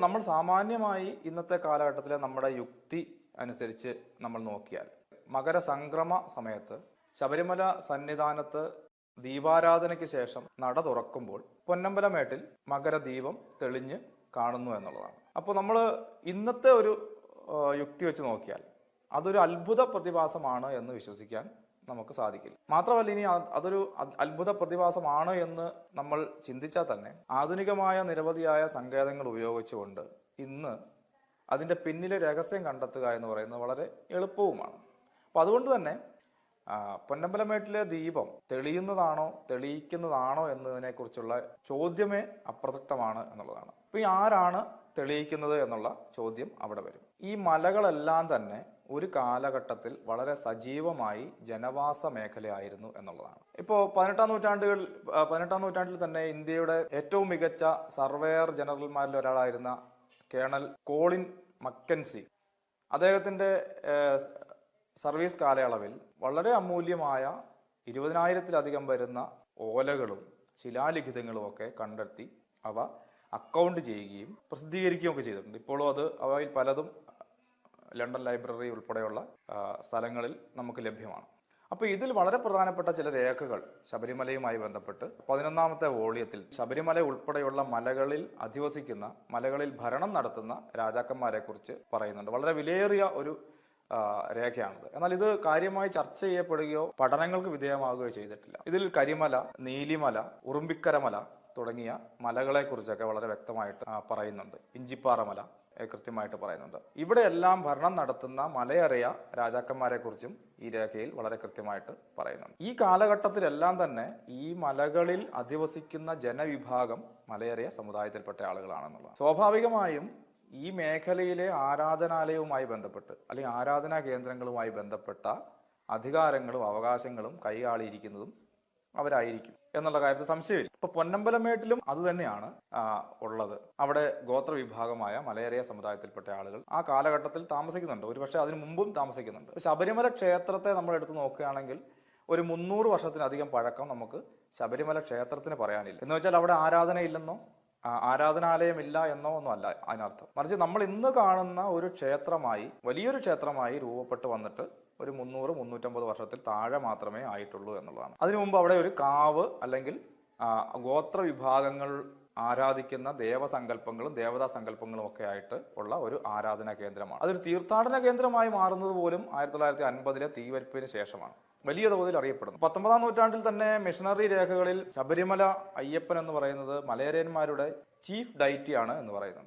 നമ്മൾ സാമാന്യമായി ഇന്നത്തെ കാലഘട്ടത്തിലെ നമ്മുടെ യുക്തി അനുസരിച്ച് നമ്മൾ നോക്കിയാൽ മകരസംക്രമ സമയത്ത് ശബരിമല സന്നിധാനത്ത് ദീപാരാധനയ്ക്ക് ശേഷം നട തുറക്കുമ്പോൾ പൊന്നമ്പലമേട്ടിൽ മകരദീപം തെളിഞ്ഞ് കാണുന്നു എന്നുള്ളതാണ്. അപ്പോൾ നമ്മൾ ഇന്നത്തെ ഒരു യുക്തി വെച്ച് നോക്കിയാൽ അതൊരു അത്ഭുത പ്രതിഭാസമാണ് എന്ന് വിശ്വസിക്കാൻ നമുക്ക് സാധിക്കില്ല. മാത്രമല്ല, ഇനി അതൊരു അത്ഭുത പ്രതിഭാസമാണ് എന്ന് നമ്മൾ ചിന്തിച്ചാൽ തന്നെ ആധുനികമായ നിരവധിയായ സങ്കേതങ്ങൾ ഉപയോഗിച്ചുകൊണ്ട് ഇന്ന് അതിൻ്റെ പിന്നിലെ രഹസ്യം കണ്ടെത്തുക എന്ന് പറയുന്നത് വളരെ എളുപ്പവുമാണ്. അപ്പം അതുകൊണ്ട് തന്നെ പൊന്നമ്പലമേട്ടിലെ ദീപം തെളിയുന്നതാണോ തെളിയിക്കുന്നതാണോ എന്നതിനെക്കുറിച്ചുള്ള ചോദ്യമേ അപ്രസക്തമാണ് എന്നുള്ളതാണ്. അപ്പം ഈ ആരാണ് തെളിയിക്കുന്നത് എന്നുള്ള ചോദ്യം അവിടെ വരും. ഈ മലകളെല്ലാം തന്നെ ഒരു കാലഘട്ടത്തിൽ വളരെ സജീവമായി ജനവാസ മേഖലയായിരുന്നു എന്നുള്ളതാണ്. ഇപ്പോൾ 18ാം നൂറ്റാണ്ടിൽ തന്നെ ഇന്ത്യയുടെ ഏറ്റവും മികച്ച സർവേയർ ജനറൽമാരിൽ ഒരാളായിരുന്ന കേണൽ കോളിൻ മക്കൻസി അദ്ദേഹത്തിൻ്റെ സർവീസ് കാലയളവിൽ വളരെ അമൂല്യമായ 20,000-ലധികം വരുന്ന ഓലകളും ശിലാലിഖിതങ്ങളും ഒക്കെ കണ്ടെത്തി അവ അക്കൗണ്ട് ചെയ്യുകയും പ്രസിദ്ധീകരിക്കുകയും ഒക്കെ ചെയ്തിട്ടുണ്ട്. ഇപ്പോഴും അവയിൽ പലതും ലണ്ടൻ ലൈബ്രറി ഉൾപ്പെടെയുള്ള സ്ഥലങ്ങളിൽ നമുക്ക് ലഭ്യമാണ്. അപ്പോൾ ഇതിൽ വളരെ പ്രധാനപ്പെട്ട ചില രേഖകൾ ശബരിമലയുമായി ബന്ധപ്പെട്ട് 11ാമത്തെ വോളിയത്തിൽ ശബരിമല ഉൾപ്പെടെയുള്ള മലകളിൽ അധിവസിക്കുന്ന, മലകളിൽ ഭരണം നടത്തുന്ന രാജാക്കന്മാരെ കുറിച്ച് പറയുന്നുണ്ട്. വളരെ വിലയേറിയ ഒരു രേഖയാണിത്. എന്നാൽ ഇത് കാര്യമായി ചർച്ച ചെയ്യപ്പെടുകയോ പഠനങ്ങൾക്ക് വിധേയമാകുകയോ ചെയ്തിട്ടില്ല. ഇതിൽ കരിമല, നീലിമല, ഉറുമ്പിക്കരമല തുടങ്ങിയ മലകളെ കുറിച്ചൊക്കെ വളരെ വ്യക്തമായിട്ട് പറയുന്നുണ്ട്. ഇഞ്ചിപ്പാറ മല കൃത്യമായിട്ട് പറയുന്നുണ്ട്. ഇവിടെയെല്ലാം ഭരണം നടത്തുന്ന മലയറിയ രാജാക്കന്മാരെ കുറിച്ചും ഈ രേഖയിൽ വളരെ കൃത്യമായിട്ട് പറയുന്നുണ്ട്. ഈ കാലഘട്ടത്തിലെല്ലാം തന്നെ ഈ മലകളിൽ അധിവസിക്കുന്ന ജനവിഭാഗം മലയറിയ സമുദായത്തിൽപ്പെട്ട ആളുകളാണെന്നുള്ളത്. സ്വാഭാവികമായും ഈ മേഖലയിലെ ആരാധനാലയവുമായി ബന്ധപ്പെട്ട് അല്ലെങ്കിൽ ആരാധനാ കേന്ദ്രങ്ങളുമായി ബന്ധപ്പെട്ട അധികാരങ്ങളും അവകാശങ്ങളും കൈയാളിയിരിക്കുന്നതും അവരായിരിക്കും എന്നുള്ള കാര്യത്തിൽ സംശയമില്ല. ഇപ്പൊ പൊന്നമ്പലമേട്ടിലും അത് തന്നെയാണ് ഉള്ളത്. അവിടെ ഗോത്രവിഭാഗമായ മലയറിയ സമുദായത്തിൽപ്പെട്ട ആളുകൾ ആ കാലഘട്ടത്തിൽ താമസിക്കുന്നുണ്ട്. ഒരുപക്ഷെ അതിനു മുമ്പും താമസിക്കുന്നുണ്ട്. ശബരിമല ക്ഷേത്രത്തെ നമ്മൾ എടുത്തു നോക്കുകയാണെങ്കിൽ ഒരു 300 വർഷത്തിലധികം പഴക്കം നമുക്ക് ശബരിമല ക്ഷേത്രത്തിന് പറയാനില്ല. എന്ന് വെച്ചാൽ അവിടെ ആരാധനയില്ലെന്നോ ആരാധനാലയമില്ല എന്നോ ഒന്നും അല്ല അതിനർത്ഥം. മറിച്ച് നമ്മൾ ഇന്ന് കാണുന്ന ഒരു ക്ഷേത്രമായി, വലിയൊരു ക്ഷേത്രമായി രൂപപ്പെട്ട് വന്നിട്ട് ഒരു 300-350 വർഷത്തിൽ താഴെ മാത്രമേ ആയിട്ടുള്ളൂ എന്നുള്ളതാണ്. അതിനു മുമ്പ് അവിടെ ഒരു കാവ് അല്ലെങ്കിൽ ഗോത്ര വിഭാഗങ്ങൾ ആരാധിക്കുന്ന ദേവസങ്കല്പങ്ങളും ദേവതാ സങ്കല്പങ്ങളും ഒക്കെ ആയിട്ട് ഉള്ള ഒരു ആരാധനാ കേന്ദ്രമാണ്. അതൊരു തീർത്ഥാടന കേന്ദ്രമായി മാറുന്നത് പോലും 1950-ലെ തീവെപ്പിന് ശേഷമാണ് വലിയ തോതിൽ അറിയപ്പെടുന്നു. 19ാം നൂറ്റാണ്ടിൽ തന്നെ മിഷണറി രേഖകളിൽ ശബരിമല അയ്യപ്പൻ എന്ന് പറയുന്നത് മലയരയന്മാരുടെ ചീഫ് ഡൈറ്റിയാണ് എന്ന് പറയുന്നുണ്ട്.